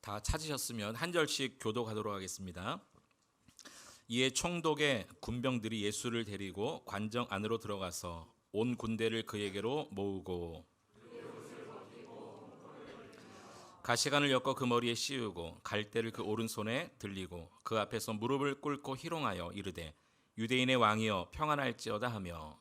다 찾으셨으면 한 절씩 교도하도록 하겠습니다. 이에 총독의 군병들이 예수를 데리고 관정 안으로 들어가서 온 군대를 그에게로 모으고 가시관을 엮어 그 머리에 씌우고 갈대를 그 오른손에 들리고 그 앞에서 무릎을 꿇고 희롱하여 이르되 유대인의 왕이여 평안할지어다 하며.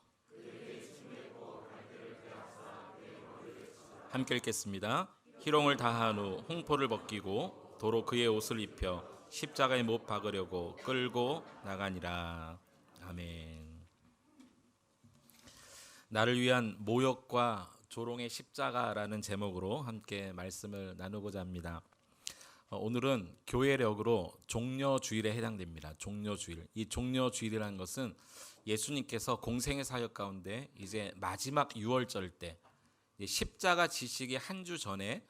함께 읽겠습니다. 희롱을 다한 후 홍포를 벗기고 도로 그의 옷을 입혀 십자가에 못 박으려고 끌고 나가니라. 아멘. 나를 위한 모욕과 조롱의 십자가라는 제목으로 함께 말씀을 나누고자 합니다. 오늘은 교회력으로 종려주일에 해당됩니다. 종려주일. 이 종려주일이라는 것은 예수님께서 공생의 사역 가운데 이제 마지막 유월절 때 십자가 지시기 한 주 전에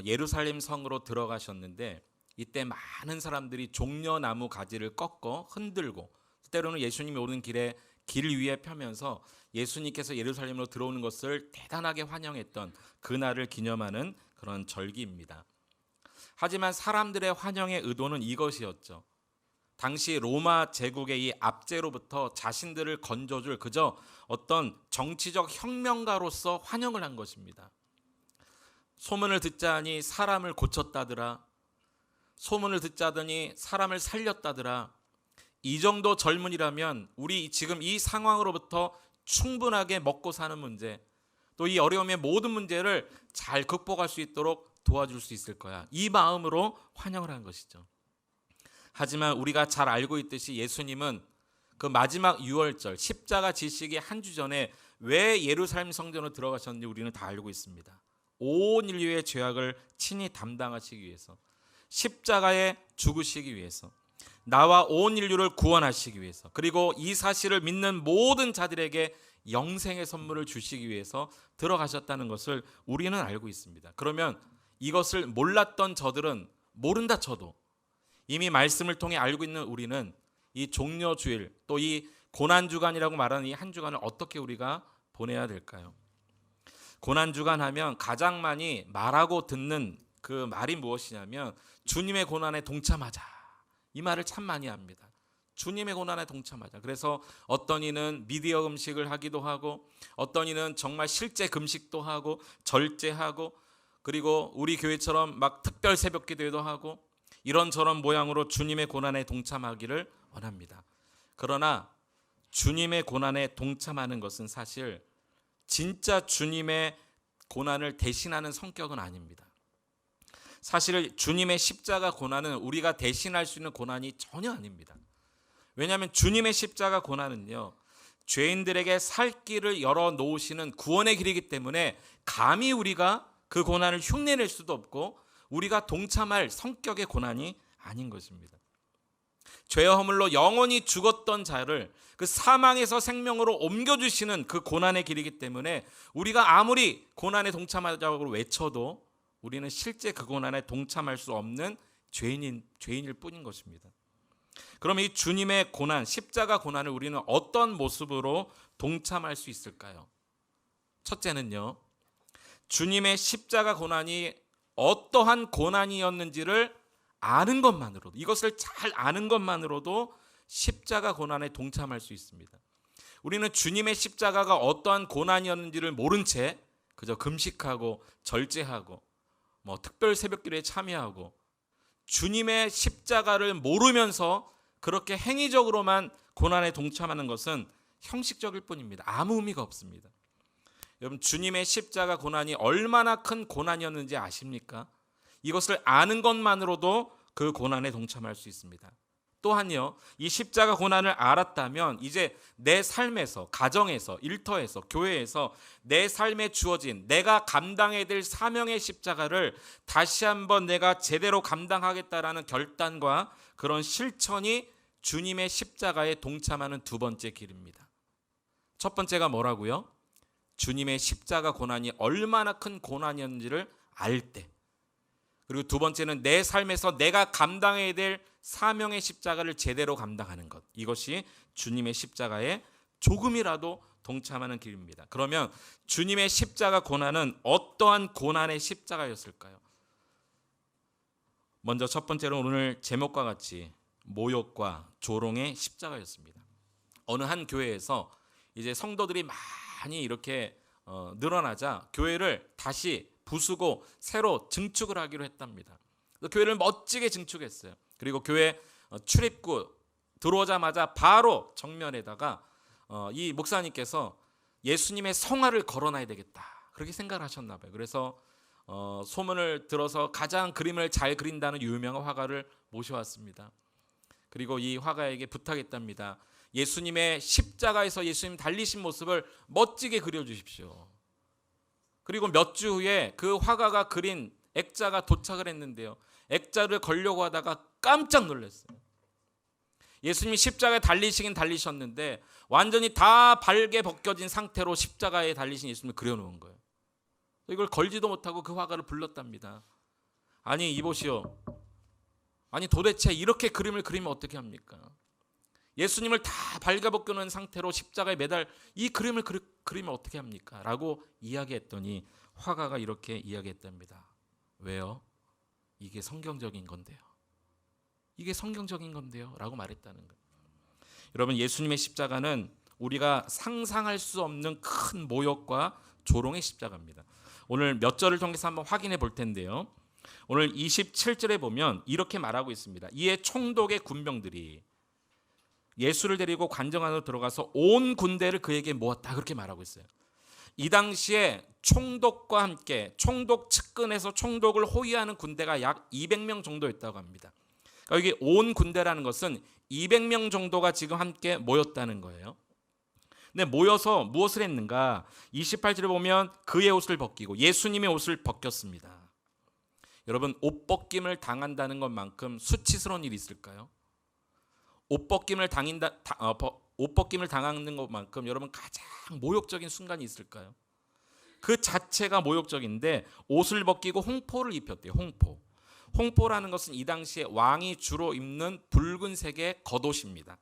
예루살렘 성으로 들어가셨는데, 이때 많은 사람들이 종려나무 가지를 꺾어 흔들고 때로는 예수님이 오는 길에 길 위에 펴면서 예수님께서 예루살렘으로 들어오는 것을 대단하게 환영했던 그날을 기념하는 그런 절기입니다. 하지만 사람들의 환영의 의도는 이것이었죠. 당시 로마 제국의 이 압제로부터 자신들을 건져줄 그저 어떤 정치적 혁명가로서 환영을 한 것입니다. 소문을 듣자니 사람을 고쳤다더라. 소문을 듣자더니 사람을 살렸다더라. 이 정도 젊은이라면 우리 지금 이 상황으로부터 충분하게 먹고 사는 문제, 또 이 어려움의 모든 문제를 잘 극복할 수 있도록 도와줄 수 있을 거야. 이 마음으로 환영을 한 것이죠. 하지만 우리가 잘 알고 있듯이 예수님은 그 마지막 유월절 십자가 지시기 한 주 전에 왜 예루살렘 성전으로 들어가셨는지 우리는 다 알고 있습니다. 온 인류의 죄악을 친히 담당하시기 위해서, 십자가에 죽으시기 위해서, 나와 온 인류를 구원하시기 위해서, 그리고 이 사실을 믿는 모든 자들에게 영생의 선물을 주시기 위해서 들어가셨다는 것을 우리는 알고 있습니다. 그러면 이것을 몰랐던 저들은 모른다 쳐도 이미 말씀을 통해 알고 있는 우리는 이 종려주일, 또 이 고난주간이라고 말하는 이 한 주간을 어떻게 우리가 보내야 될까요? 고난주간 하면 가장 많이 말하고 듣는 그 말이 무엇이냐면 주님의 고난에 동참하자. 이 말을 참 많이 합니다. 주님의 고난에 동참하자. 그래서 어떤 이는 미디어 금식을 하기도 하고, 어떤 이는 정말 실제 금식도 하고 절제하고, 그리고 우리 교회처럼 막 특별 새벽 기도도 하고 이런저런 모양으로 주님의 고난에 동참하기를 원합니다. 그러나 주님의 고난에 동참하는 것은 사실 진짜 주님의 고난을 대신하는 성격은 아닙니다. 사실 주님의 십자가 고난은 우리가 대신할 수 있는 고난이 전혀 아닙니다. 왜냐하면 주님의 십자가 고난은요, 죄인들에게 살 길을 열어놓으시는 구원의 길이기 때문에 감히 우리가 그 고난을 흉내낼 수도 없고 우리가 동참할 성격의 고난이 아닌 것입니다. 죄와 허물로 영원히 죽었던 자를 그 사망에서 생명으로 옮겨주시는 그 고난의 길이기 때문에 우리가 아무리 고난에 동참하자고 외쳐도 우리는 실제 그 고난에 동참할 수 없는 죄인일 뿐인 것입니다. 그럼 이 주님의 고난, 십자가 고난을 우리는 어떤 모습으로 동참할 수 있을까요? 첫째는요, 주님의 십자가 고난이 어떠한 고난이었는지를 아는 것만으로도, 이것을 잘 아는 것만으로도 십자가 고난에 동참할 수 있습니다. 우리는 주님의 십자가가 어떠한 고난이었는지를 모른 채 그저 금식하고 절제하고 특별 새벽기도에 참여하고 주님의 십자가를 모르면서 그렇게 행위적으로만 고난에 동참하는 것은 형식적일 뿐입니다. 아무 의미가 없습니다. 여러분, 주님의 십자가 고난이 얼마나 큰 고난이었는지 아십니까? 이것을 아는 것만으로도 그 고난에 동참할 수 있습니다. 또한요, 이 십자가 고난을 알았다면 이제 내 삶에서, 가정에서, 일터에서, 교회에서 내 삶에 주어진 내가 감당해야 될 사명의 십자가를 다시 한번 내가 제대로 감당하겠다라는 결단과 그런 실천이 주님의 십자가에 동참하는 두 번째 길입니다. 첫 번째가 뭐라고요? 주님의 십자가 고난이 얼마나 큰 고난이었는지를 알 때, 그리고 두 번째는 내 삶에서 내가 감당해야 될 사명의 십자가를 제대로 감당하는 것, 이것이 주님의 십자가에 조금이라도 동참하는 길입니다. 그러면 주님의 십자가 고난은 어떠한 고난의 십자가였을까요? 먼저 첫 번째로 오늘 제목과 같이 모욕과 조롱의 십자가였습니다. 어느 한 교회에서 이제 성도들이 많이 이렇게 늘어나자 교회를 다시 부수고 새로 증축을 하기로 했답니다. 교회를 멋지게 증축했어요. 그리고 교회 출입구 들어오자마자 바로 정면에다가 이 목사님께서 예수님의 성화를 걸어놔야 되겠다, 그렇게 생각을 하셨나 봐요. 그래서 소문을 들어서 가장 그림을 잘 그린다는 유명한 화가를 모셔왔습니다. 그리고 이 화가에게 부탁했답니다. 예수님의 십자가에서 예수님 달리신 모습을 멋지게 그려주십시오. 그리고 몇 주 후에 그 화가가 그린 액자가 도착을 했는데요, 액자를 걸려고 하다가 깜짝 놀랐어요. 예수님이 십자가에 달리시긴 달리셨는데 완전히 다 발게 벗겨진 상태로 십자가에 달리신 예수님을 그려놓은 거예요. 이걸 걸지도 못하고 그 화가를 불렀답니다. 아니 이보시오, 아니 도대체 이렇게 그림을 그리면 어떻게 합니까? 예수님을 다 발게 벗겨놓은 상태로 십자가에 매달 이 그림을 그리면 어떻게 합니까? 라고 이야기했더니 화가가 이렇게 이야기했답니다. 왜요? 이게 성경적인 건데요. 이게 성경적인 건데요 라고 말했다는 거예요. 여러분, 예수님의 십자가는 우리가 상상할 수 없는 큰 모욕과 조롱의 십자가입니다. 오늘 몇 절을 통해서 한번 확인해 볼 텐데요, 오늘 27절에 보면 이렇게 말하고 있습니다. 이에 총독의 군병들이 예수를 데리고 관정 안으로 들어가서 온 군대를 그에게 모았다, 그렇게 말하고 있어요. 이 당시에 총독과 함께 총독 측근에서 총독을 호위하는 군대가 약 200명 정도였다고 합니다. 그러니까 여기 온 군대라는 것은 200명 정도가 지금 함께 모였다는 거예요. 근데 모여서 무엇을 했는가? 28절에 보면 그의 옷을 벗기고 예수님의 옷을 벗겼습니다. 여러분, 옷 벗김을 당한다는 것만큼 수치스러운 일이 있을까요? 옷 벗김을 당하는 것만큼 여러분 가장 모욕적인 순간이 있을까요? 그 자체가 모욕적인데 옷을 벗기고 홍포를 입혔대요. 홍포라는 것은 이 당시에 왕이 주로 입는 붉은색의 겉옷입니다.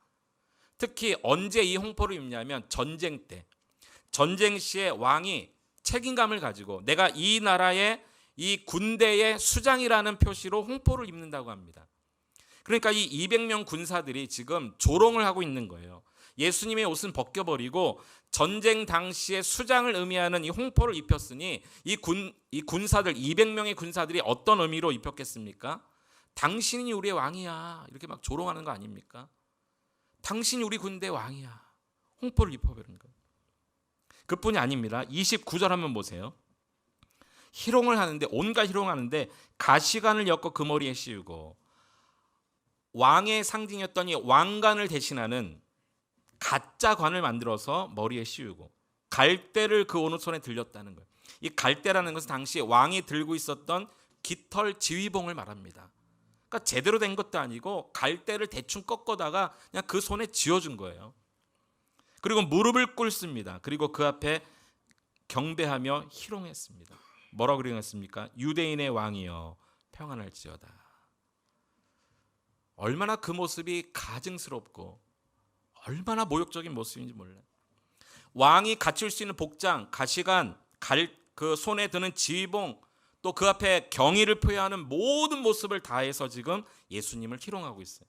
특히 언제 이 홍포를 입냐면 전쟁 때, 전쟁 시에 왕이 책임감을 가지고 내가 이 나라의 이 군대의 수장이라는 표시로 홍포를 입는다고 합니다. 그러니까 이 200명 군사들이 지금 조롱을 하고 있는 거예요. 예수님의 옷은 벗겨버리고 전쟁 당시에 수장을 의미하는 이 홍포를 입혔으니 이 군사들 200명의 군사들이 어떤 의미로 입혔겠습니까? 당신이 우리의 왕이야, 이렇게 막 조롱하는 거 아닙니까? 당신이 우리 군대 왕이야, 홍포를 입혀버리는 거예요. 그뿐이 아닙니다. 29절 한번 보세요. 희롱을 하는데, 온갖 희롱하는데 가시관을 엮어 그 머리에 씌우고 왕의 상징이었던 이 왕관을 대신하는 가짜 관을 만들어서 머리에 씌우고 갈대를 그 오른손에 들렸다는 거예요. 이 갈대라는 것은 당시 왕이 들고 있었던 깃털 지휘봉을 말합니다. 그러니까 제대로 된 것도 아니고 갈대를 대충 꺾어다가 그냥 그 손에 쥐어준 거예요. 그리고 무릎을 꿇습니다. 그리고 그 앞에 경배하며 희롱했습니다. 뭐라고 희롱했습니까? 유대인의 왕이여 평안할지어다. 얼마나 그 모습이 가증스럽고 얼마나 모욕적인 모습인지 몰라요. 왕이 갖출 수 있는 복장, 가시관, 그 손에 드는 지휘봉, 또 그 앞에 경의를 표현하는 모든 모습을 다해서 지금 예수님을 희롱하고 있어요.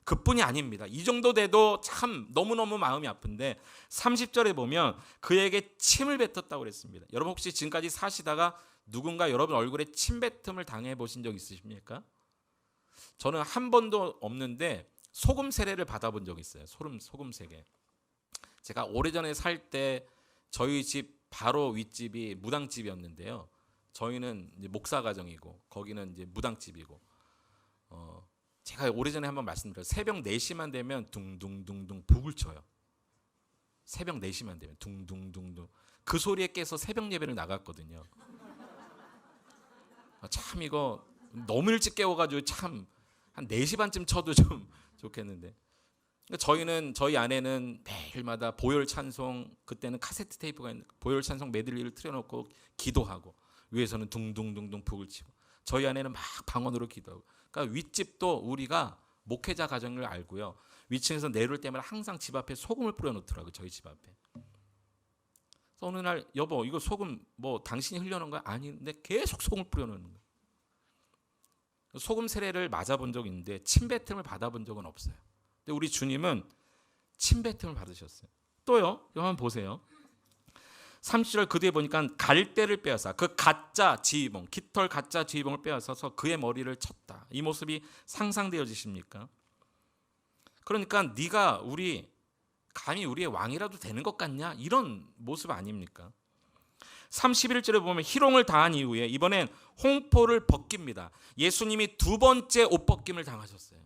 그뿐이 아닙니다. 이 정도 돼도 참 너무너무 마음이 아픈데 30절에 보면 그에게 침을 뱉었다고 그랬습니다. 여러분 혹시 지금까지 사시다가 누군가 여러분 얼굴에 침 뱉음을 당해 보신 적 있으십니까? 저는 한 번도 없는데 소금 세례를 받아본 적이 있어요. 소금 세례. 제가 오래전에 살 때 저희 집 바로 윗집이 무당집이었는데요. 저희는 이제 목사 가정이고 거기는 이제 무당집이고. 제가 오래전에 한번 말씀드렸어요. 새벽 4시만 되면 둥둥둥둥 북을 쳐요. 새벽 4시만 되면 둥둥둥둥. 그 소리에 깨서 새벽 예배를 나갔거든요. 참 이거 너무 일찍 깨워가지고 참 한 4시 반쯤 쳐도 좀 좋겠는데. 저희 아내는 매일마다 보혈 찬송, 그때는 카세트 테이프가 있는 보혈 찬송 메들리를 틀어놓고 기도하고 위에서는 둥둥둥둥 북을 치고 저희 아내는 막 방언으로 기도하고. 그러니까 윗집도 우리가 목회자 가정을 알고요. 위층에서 내려올 때마다 항상 집 앞에 소금을 뿌려놓더라고요. 저희 집 앞에. 그래서 어느 날 여보 이거 소금 뭐 당신이 흘려놓은 거 아닌데 계속 소금을 뿌려놓는 거예요. 소금 세례를 맞아본 적이 있는데 침뱉음을 받아본 적은 없어요. 근데 우리 주님은 침뱉음을 받으셨어요. 또요, 이거 한번 보세요. 30절 그 뒤에 보니까 갈대를 빼앗아 그 가짜 지휘봉, 깃털 가짜 지휘봉을 빼앗아서 그의 머리를 쳤다. 이 모습이 상상되어지십니까? 그러니까 네가 감히 우리의 왕이라도 되는 것 같냐? 이런 모습 아닙니까? 31절에 보면 희롱을 당한 이후에 이번엔 홍포를 벗깁니다. 예수님이 두 번째 옷 벗김을 당하셨어요.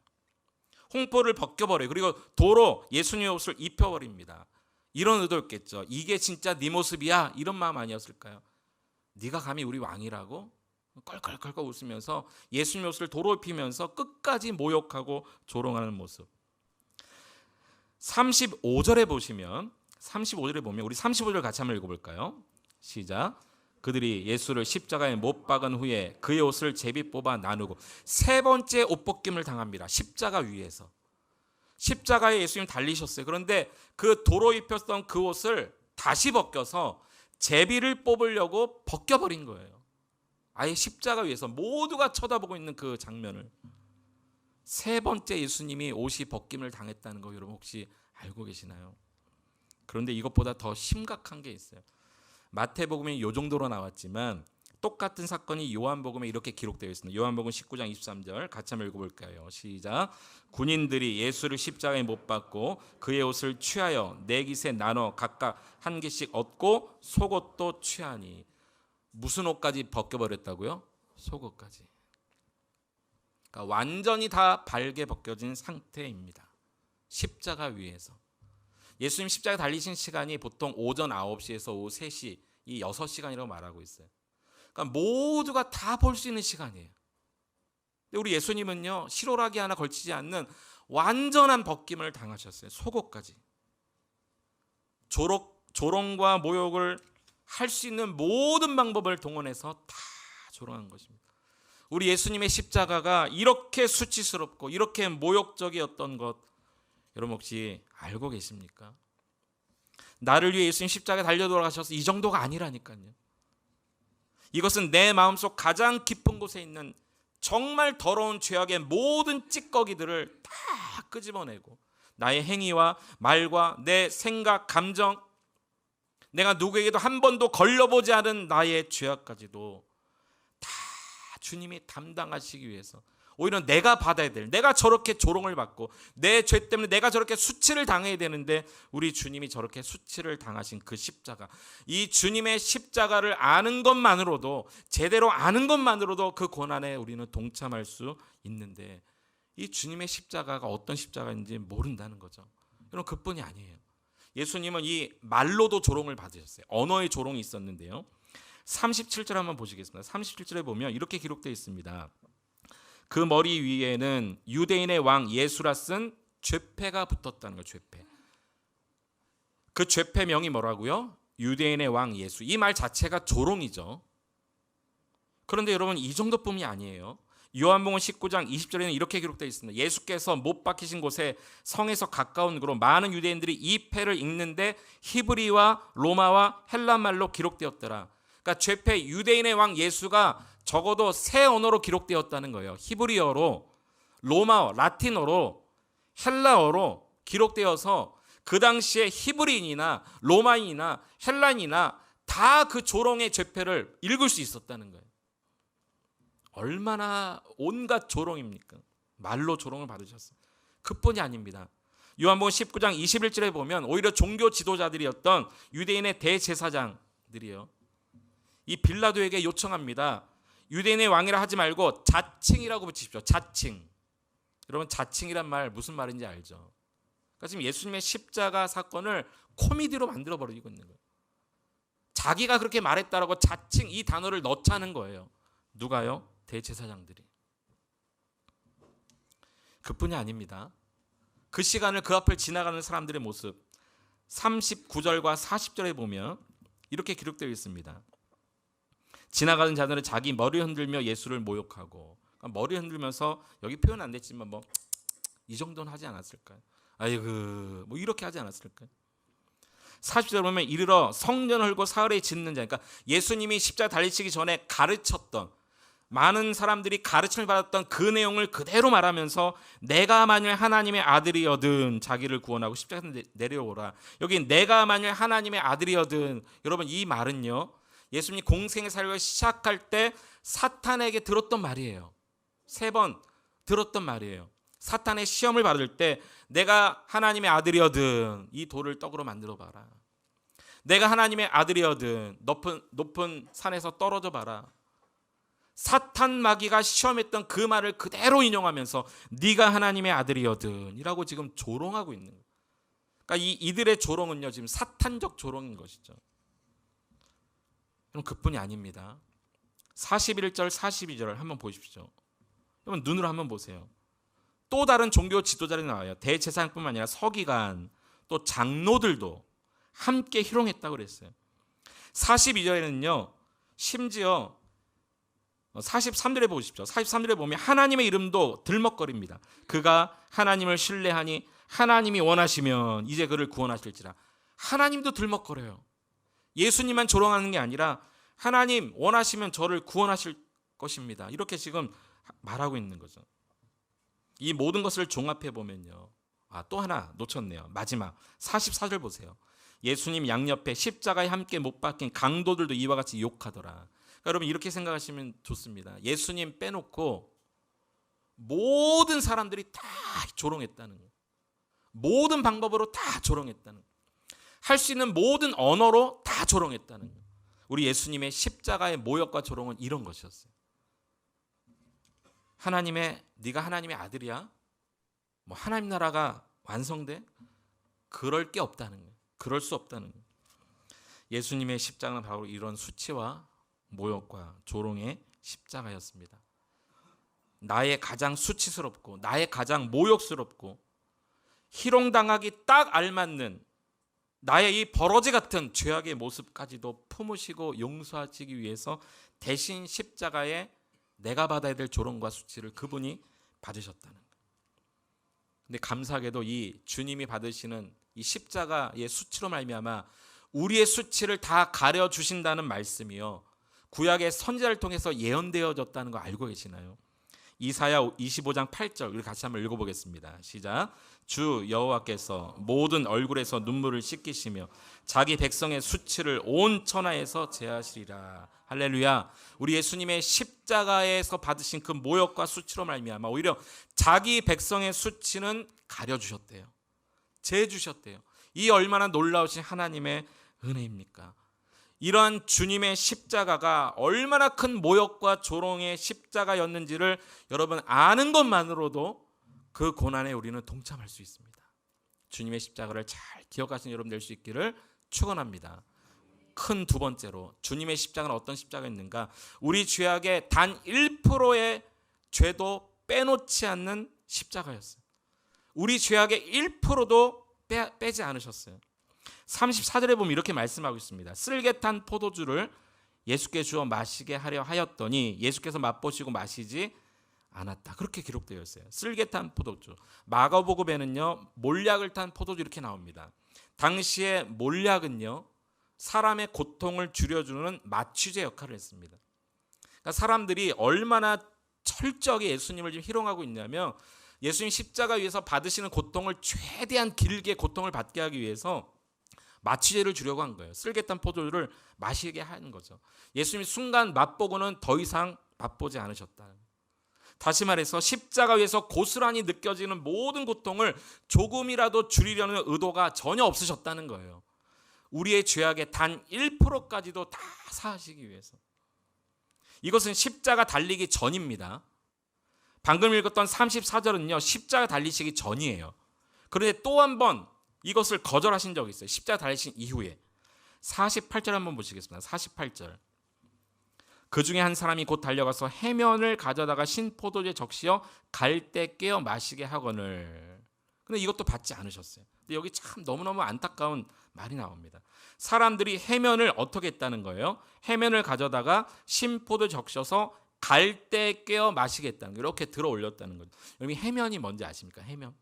홍포를 벗겨버려요. 그리고 도로 예수님의 옷을 입혀버립니다. 이런 의도였겠죠. 이게 진짜 네 모습이야, 이런 마음 아니었을까요? 네가 감히 우리 왕이라고? 껄껄껄껄 웃으면서 예수님의 옷을 도로 입히면서 끝까지 모욕하고 조롱하는 모습. 35절에 보면 우리 35절 같이 한번 읽어볼까요? 시작. 그들이 예수를 십자가에 못 박은 후에 그의 옷을 제비 뽑아 나누고 세 번째 옷벗김을 당합니다. 십자가 위에서. 십자가에 예수님 달리셨어요. 그런데 그 도로 입혔던 그 옷을 다시 벗겨서 제비를 뽑으려고 벗겨버린 거예요. 아예 십자가 위에서 모두가 쳐다보고 있는 그 장면을. 세 번째 예수님이 옷이 벗김을 당했다는 거 여러분 혹시 알고 계시나요? 그런데 이것보다 더 심각한 게 있어요. 마태복음에 이 정도로 나왔지만 똑같은 사건이 요한복음에 이렇게 기록되어 있습니다. 요한복음 19장 23절 같이 한번 읽어볼까요? 시작. 군인들이 예수를 십자가에 못 박고 그의 옷을 취하여 네 깃에 나눠 각각 한 개씩 얻고 속옷도 취하니. 무슨 옷까지 벗겨버렸다고요? 속옷까지. 그러니까 완전히 다 발게 벗겨진 상태입니다. 십자가 위에서. 예수님 십자가 달리신 시간이 보통 오전 9시에서 오후 3시, 이 6시간이라고 말하고 있어요. 그러니까 모두가 다 볼 수 있는 시간이에요. 근데 우리 예수님은요, 실오라기 하나 걸치지 않는 완전한 벗김을 당하셨어요. 속옷까지. 조롱과 모욕을 할 수 있는 모든 방법을 동원해서 다 조롱한 것입니다. 우리 예수님의 십자가가 이렇게 수치스럽고 이렇게 모욕적이었던 것 여러분 혹시 알고 계십니까? 나를 위해 예수님 십자가에 달려 돌아가셔서 이 정도가 아니라니까요. 이것은 내 마음속 가장 깊은 곳에 있는 정말 더러운 죄악의 모든 찌꺼기들을 다 끄집어내고 나의 행위와 말과 내 생각, 감정, 내가 누구에게도 한 번도 걸려보지 않은 나의 죄악까지도 다 주님이 담당하시기 위해서 오히려 내가 받아야 될, 내가 저렇게 조롱을 받고 내 죄 때문에 내가 저렇게 수치를 당해야 되는데 우리 주님이 저렇게 수치를 당하신 그 십자가, 이 주님의 십자가를 아는 것만으로도, 제대로 아는 것만으로도 그 고난에 우리는 동참할 수 있는데 이 주님의 십자가가 어떤 십자가인지 모른다는 거죠. 여러분 그뿐이 아니에요. 예수님은 이 말로도 조롱을 받으셨어요. 언어의 조롱이 있었는데요. 37절 한번 보시겠습니다. 37절에 보면 이렇게 기록되어 있습니다. 그 머리 위에는 유대인의 왕 예수라 쓴 죄패가 붙었다는 거예요. 죄패. 그 죄패명이 뭐라고요? 유대인의 왕 예수. 이 말 자체가 조롱이죠. 그런데 여러분 이 정도뿐이 아니에요. 요한복음 19장 20절에는 이렇게 기록되어 있습니다. 예수께서 못 박히신 곳에 성에서 가까운 곳으로 많은 유대인들이 이 패를 읽는데 히브리와 로마와 헬라말로 기록되었더라. 그러니까 죄패 유대인의 왕 예수가 적어도 세 언어로 기록되었다는 거예요. 히브리어로, 로마어, 라틴어로, 헬라어로 기록되어서 그 당시에 히브리인이나 로마인이나 헬라인이나 다 그 조롱의 죄패를 읽을 수 있었다는 거예요. 얼마나 온갖 조롱입니까? 말로 조롱을 받으셨어요. 그뿐이 아닙니다. 요한복음 19장 21절에 보면 오히려 종교 지도자들이었던 유대인의 대제사장들이요, 이 빌라도에게 요청합니다. 유대인의 왕이라 하지 말고 자칭이라고 붙이십시오. 자칭. 여러분 자칭이란 말 무슨 말인지 알죠? 그러니까 지금 예수님의 십자가 사건을 코미디로 만들어 버리고 있는 거예요. 자기가 그렇게 말했다라고 자칭 이 단어를 넣자는 거예요. 누가요? 대제사장들이. 그뿐이 아닙니다. 그 시간을 그 앞을 지나가는 사람들의 모습 39절과 40절에 보면 이렇게 기록되어 있습니다. 지나가는 자들은 자기 머리 흔들며 예수를 모욕하고, 그러니까 머리 흔들면서 여기 표현 안 됐지만 뭐 이 정도는 하지 않았을까요? 아이고 뭐 이렇게 하지 않았을까요? 40절 보면 이르러 성전 헐고 사흘에 짓는 자, 그러니까 예수님이 십자가 달리시기 전에 가르쳤던, 많은 사람들이 가르침을 받았던 그 내용을 그대로 말하면서 내가 만일 하나님의 아들이여든 자기를 구원하고 십자가에서 내려오라. 여기 내가 만일 하나님의 아들이여든, 여러분 이 말은요, 예수님이 공생의 사역을 시작할 때 사탄에게 들었던 말이에요. 3번 들었던 말이에요. 사탄의 시험을 받을 때 내가 하나님의 아들이여든 이 돌을 떡으로 만들어 봐라. 내가 하나님의 아들이여든 높은 산에서 떨어져 봐라. 사탄 마귀가 시험했던 그 말을 그대로 인용하면서 네가 하나님의 아들이여든 이라고 지금 조롱하고 있는 거예요. 그러니까 이들의 조롱은요, 지금 사탄적 조롱인 것이죠. 그럼 그뿐이 아닙니다. 41절 42절을 한번 보십시오. 여러분 눈으로 한번 보세요. 또 다른 종교 지도자들이 나와요. 대제사장뿐만 아니라 서기관 또 장로들도 함께 희롱했다고 그랬어요. 42절에는요 심지어 43절에 보십시오. 43절에 보면 하나님의 이름도 들먹거립니다. 그가 하나님을 신뢰하니 하나님이 원하시면 이제 그를 구원하실지라. 하나님도 들먹거려요. 예수님만 조롱하는 게 아니라 하나님 원하시면 저를 구원하실 것입니다. 이렇게 지금 말하고 있는 거죠. 이 모든 것을 종합해 보면요, 또 하나 놓쳤네요. 마지막 44절 보세요. 예수님 양옆에 십자가에 함께 못 박힌 강도들도 이와 같이 욕하더라. 그러니까 여러분 이렇게 생각하시면 좋습니다. 예수님 빼놓고 모든 사람들이 다 조롱했다는 거예요. 모든 방법으로 다 조롱했다는 거예요. 할 수 있는 모든 언어로 다 조롱했다는 거예요. 우리 예수님의 십자가의 모욕과 조롱은 이런 것이었어요. 네가 하나님의 아들이야? 뭐 하나님 나라가 완성돼? 그럴 게 없다는 거예요. 그럴 수 없다는 거예요. 예수님의 십자가는 바로 이런 수치와 모욕과 조롱의 십자가였습니다. 나의 가장 수치스럽고 나의 가장 모욕스럽고 희롱당하기 딱 알맞는 나의 이 버러지 같은 죄악의 모습까지도 품으시고 용서하시기 위해서 대신 십자가에 내가 받아야 될 조롱과 수치를 그분이 받으셨다는 거예요. 근데 감사하게도 이 주님이 받으시는 이 십자가의 수치로 말미암아 우리의 수치를 다 가려주신다는 말씀이요, 구약의 선지자를 통해서 예언되어졌다는 거 알고 계시나요? 이사야 25장 8절 우리 같이 한번 읽어보겠습니다. 시작. 주 여호와께서 모든 얼굴에서 눈물을 씻기시며 자기 백성의 수치를 온 천하에서 제하시리라. 할렐루야. 우리 예수님의 십자가에서 받으신 그 모욕과 수치로 말미암아 오히려 자기 백성의 수치는 가려주셨대요. 제해주셨대요. 이 얼마나 놀라우신 하나님의 은혜입니까? 이러한 주님의 십자가가 얼마나 큰 모욕과 조롱의 십자가였는지를 여러분 아는 것만으로도 그 고난에 우리는 동참할 수 있습니다. 주님의 십자가를 잘 기억하시는 여러분 될 수 있기를 축원합니다. 큰 두 번째로 주님의 십자가는 어떤 십자가였는가? 우리 죄악의 단 1%의 죄도 빼놓지 않는 십자가였어요. 우리 죄악의 1%도 빼지 않으셨어요. 34절에 보면 이렇게 말씀하고 있습니다. 쓸개탄 포도주를 예수께 주어 마시게 하려 하였더니 예수께서 맛보시고 마시지 않았다. 그렇게 기록되어 있어요. 쓸개탄 포도주. 마가복음에는요 몰약을 탄 포도주 이렇게 나옵니다. 당시에 몰약은요 사람의 고통을 줄여주는 마취제 역할을 했습니다. 그러니까 사람들이 얼마나 철저하게 예수님을 지금 희롱하고 있냐면 예수님 십자가 위에서 받으시는 고통을 최대한 길게 고통을 받게 하기 위해서 마취제를 주려고 한 거예요. 쓸개탄 포도주를 마시게 하는 거죠. 예수님이 순간 맛보고는 더 이상 맛보지 않으셨다. 다시 말해서 십자가 위에서 고스란히 느껴지는 모든 고통을 조금이라도 줄이려는 의도가 전혀 없으셨다는 거예요. 우리의 죄악의 단 1%까지도 다 사하시기 위해서. 이것은 십자가 달리기 전입니다. 방금 읽었던 34절은요 십자가 달리시기 전이에요. 그런데 또 한 번 이것을 거절하신 적이 있어요. 십자가 달리신 이후에. 48절 한번 보시겠습니다. 48절. 그 중에 한 사람이 곧 달려가서 해면을 가져다가 신포도주에 적시어 갈대 깨어 마시게 하거늘. 근데 이것도 받지 않으셨어요. 근데 여기 참 너무너무 안타까운 말이 나옵니다. 사람들이 해면을 어떻게 했다는 거예요? 해면을 가져다가 신포도 적셔서 갈대 깨어 마시겠다는 거예요. 이렇게 들어 올렸다는 거죠. 여러분 해면이 뭔지 아십니까? 해면.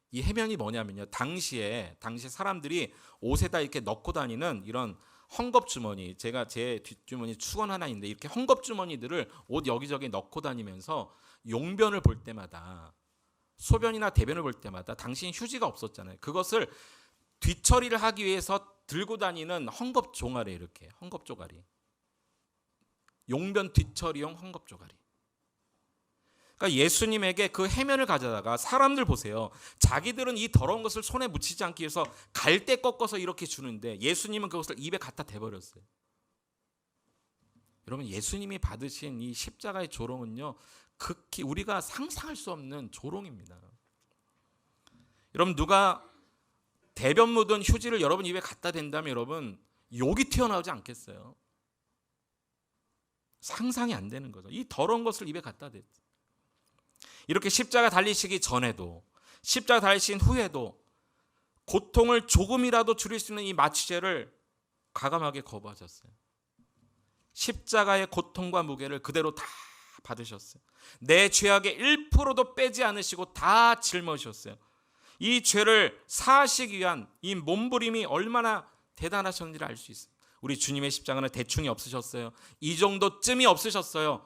이 해면이 뭐냐면요. 당시에 사람들이 옷에다 이렇게 넣고 다니는 이런 헝겊 주머니, 제가 제 뒷주머니 축원 하나 있는데 이렇게 헝겊 주머니들을 옷 여기저기 넣고 다니면서 용변을 볼 때마다, 소변이나 대변을 볼 때마다 당신 휴지가 없었잖아요. 그것을 뒤처리를 하기 위해서 들고 다니는 헝겊 종아리, 이렇게 헝겊 조가리, 용변 뒤처리용 헝겊 조가리. 그러니까 예수님에게 그 해면을 가져다가, 사람들 보세요. 자기들은 이 더러운 것을 손에 묻히지 않기 위해서 갈대 꺾어서 이렇게 주는데 예수님은 그것을 입에 갖다 대버렸어요. 여러분, 예수님이 받으신 이 십자가의 조롱은요, 극히 우리가 상상할 수 없는 조롱입니다. 여러분, 누가 대변 묻은 휴지를 여러분 입에 갖다 댄다면 여러분 욕이 튀어나오지 않겠어요? 상상이 안 되는 거죠. 이 더러운 것을 입에 갖다 댔어요. 이렇게 십자가 달리시기 전에도, 십자가 달리신 후에도 고통을 조금이라도 줄일 수 있는 이 마취제를 과감하게 거부하셨어요. 십자가의 고통과 무게를 그대로 다 받으셨어요. 내 죄악의 1%도 빼지 않으시고 다 짊어지셨어요. 이 죄를 사하시기 위한 이 몸부림이 얼마나 대단하셨는지를 알 수 있어요. 우리 주님의 십자가는 대충이 없으셨어요. 이 정도쯤이 없으셨어요.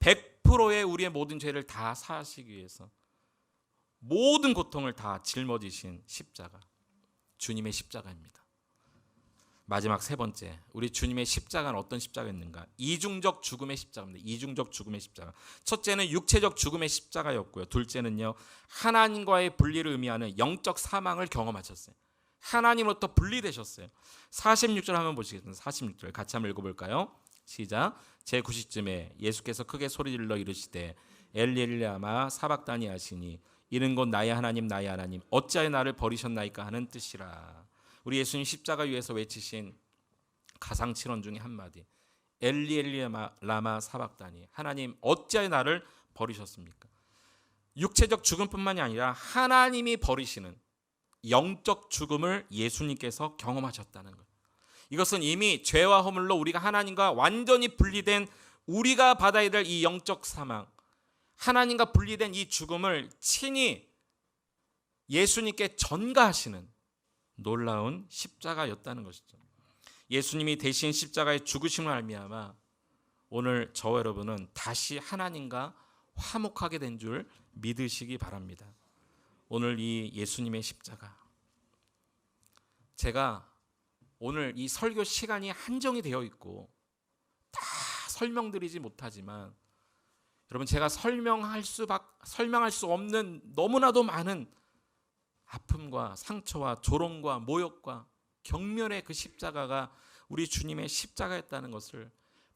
100%의 우리의 모든 죄를 다 사하시기 위해서 모든 고통을 다 짊어지신 십자가, 주님의 십자가입니다. 마지막 세 번째, 우리 주님의 십자가는 어떤 십자가였는가? 이중적 죽음의 십자가입니다. 이중적 죽음의 십자가. 첫째는 육체적 죽음의 십자가였고요. 둘째는요, 하나님과의 분리를 의미하는 영적 사망을 경험하셨어요. 하나님으로부터 분리되셨어요. 46절 한번 보시겠습니다. 46절 같이 한번 읽어볼까요? 시작. 제9시쯤에 예수께서 크게 소리질러 이르시되 엘리 엘리 라마 사박다니 하시니 이는 곧 나의 하나님 나의 하나님 어찌하여 나를 버리셨나이까 하는 뜻이라. 우리 예수님 십자가 위에서 외치신 가상칠언 중에 한마디, 엘리 엘리 라마 사박다니, 하나님 어찌하여 나를 버리셨습니까? 육체적 죽음뿐만이 아니라 하나님이 버리시는 영적 죽음을 예수님께서 경험하셨다는 것. 이것은 이미 죄와 허물로 우리가 하나님과 완전히 분리된, 우리가 받아야 될 이 영적 사망, 하나님과 분리된 이 죽음을 친히 예수님께 전가하시는 놀라운 십자가였다는 것이죠. 예수님이 대신 십자가의 죽으심을 알미하마 오늘 저와 여러분은 다시 하나님과 화목하게 된 줄 믿으시기 바랍니다. 오늘 이 예수님의 십자가, 제가 오늘 이 설교 시간이 한정이 되어 있고 다 설명드리지 못하지만 여러분, 제가 설명할 수 없는 너무나도 많은 아픔과 상처와 조롱과 모욕과 경멸의 그 십자가가 우리 주님의 십자가였다는 것을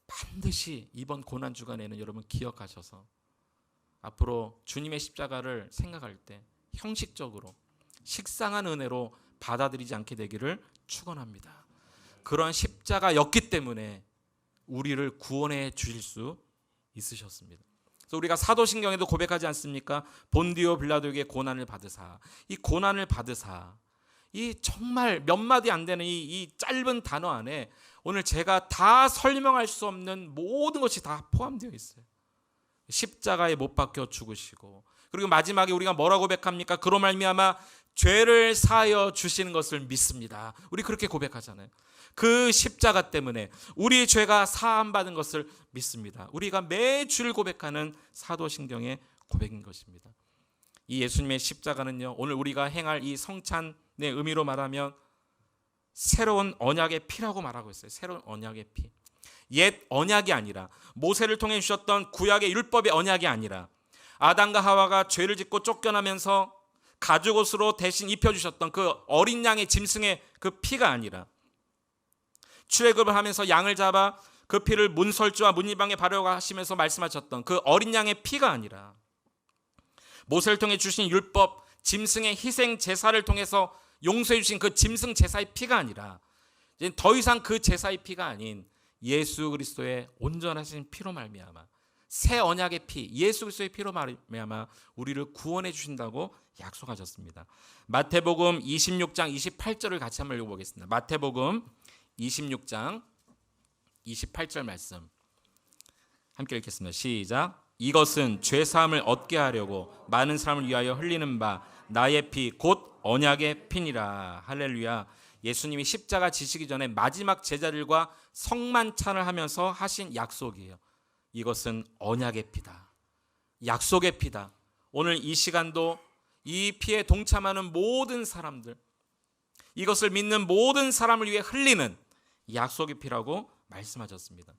반드시 이번 고난주간에는 여러분 기억하셔서 앞으로 주님의 십자가를 생각할 때 형식적으로 식상한 은혜로 받아들이지 않게 되기를 축원합니다. 그러한 십자가였기 때문에 우리를 구원해 주실 수 있으셨습니다. 그래서 우리가 사도신경에도 고백하지 않습니까? 본디오 빌라도에게 고난을 받으사, 이 고난을 받으사, 이 정말 몇 마디 안 되는 이 짧은 단어 안에 오늘 제가 다 설명할 수 없는 모든 것이 다 포함되어 있어요. 십자가에 못 박혀 죽으시고, 그리고 마지막에 우리가 뭐라고 고백합니까? 그로 말미암아 죄를 사하여 주시는 것을 믿습니다. 우리 그렇게 고백하잖아요. 그 십자가 때문에 우리의 죄가 사함받은 것을 믿습니다. 우리가 매주 고백하는 사도신경의 고백인 것입니다. 이 예수님의 십자가는요, 오늘 우리가 행할 이 성찬의 의미로 말하면 새로운 언약의 피라고 말하고 있어요. 새로운 언약의 피. 옛 언약이 아니라, 모세를 통해 주셨던 구약의 율법의 언약이 아니라, 아담과 하와가 죄를 짓고 쫓겨나면서 가죽옷으로 대신 입혀주셨던 그 어린 양의 짐승의 그 피가 아니라, 출애굽을 하면서 양을 잡아 그 피를 문설주와 문이방에 바르라고 하시면서 말씀하셨던 그 어린 양의 피가 아니라, 모세를 통해 주신 율법 짐승의 희생 제사를 통해서 용서해 주신 그 짐승 제사의 피가 아니라, 이제 더 이상 그 제사의 피가 아닌 예수 그리스도의 온전하신 피로 말미암아, 새 언약의 피, 예수 그리스도의 피로 말미암아 우리를 구원해 주신다고 약속하셨습니다. 마태복음 26장 28절을 같이 한번 읽어보겠습니다. 마태복음 26장 28절 말씀 함께 읽겠습니다. 시작. 이것은 죄사함을 얻게 하려고 많은 사람을 위하여 흘리는 바 나의 피 곧 언약의 피니라. 할렐루야. 예수님이 십자가 지시기 전에 마지막 제자들과 성만찬을 하면서 하신 약속이에요. 이것은 언약의 피다. 약속의 피다. 오늘 이 시간도 이 피에 동참하는 모든 사람들, 이것을 믿는 모든 사람을 위해 흘리는 약속의 피라고 말씀하셨습니다.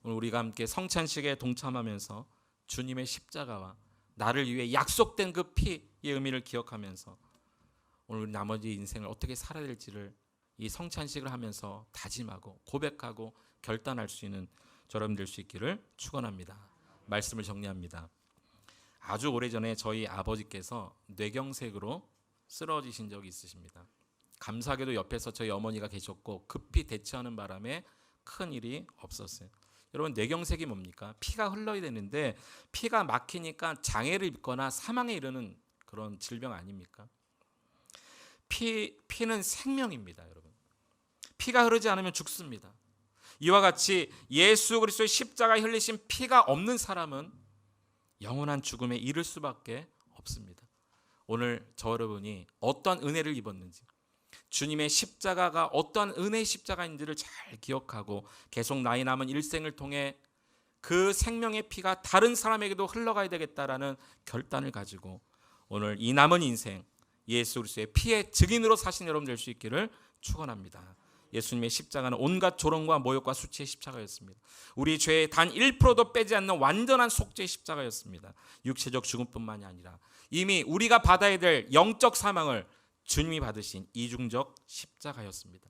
오늘 우리가 함께 성찬식에 동참하면서 주님의 십자가와 나를 위해 약속된 그 피의 의미를 기억하면서 오늘 우리 나머지 인생을 어떻게 살아야 될지를 이 성찬식을 하면서 다짐하고 고백하고 결단할 수 있는 저러분 될 수 있기를 축원합니다. 말씀을 정리합니다. 아주 오래전에 저희 아버지께서 뇌경색으로 쓰러지신 적이 있으십니다. 감사하게도 옆에서 저희 어머니가 계셨고 급히 대처하는 바람에 큰 일이 없었어요. 여러분, 뇌경색이 뭡니까? 피가 흘러야 되는데 피가 막히니까 장애를 입거나 사망에 이르는 그런 질병 아닙니까? 피는 생명입니다, 여러분. 피가 흐르지 않으면 죽습니다. 이와 같이 예수 그리스도의 십자가에 흘리신 피가 없는 사람은 영원한 죽음에 이를 수밖에 없습니다. 오늘 저 여러분이 어떤 은혜를 입었는지, 주님의 십자가가 어떤 은혜의 십자가인지를 잘 기억하고 계속 나이 남은 일생을 통해 그 생명의 피가 다른 사람에게도 흘러가야 되겠다라는 결단을 가지고 오늘 이 남은 인생 예수 그리스도의 피의 증인으로 사신 여러분 될 수 있기를 축원합니다. 예수님의 십자가는 온갖 조롱과 모욕과 수치의 십자가였습니다. 우리 죄의 단 1%도 빼지 않는 완전한 속죄의 십자가였습니다. 육체적 죽음뿐만이 아니라 이미 우리가 받아야 될 영적 사망을 주님이 받으신 이중적 십자가였습니다.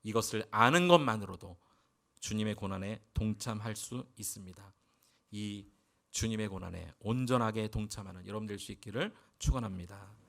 이것을 아는 것만으로도 주님의 고난에 동참할 수 있습니다. 이 주님의 고난에 온전하게 동참하는 여러분 될 수 있기를 축원합니다.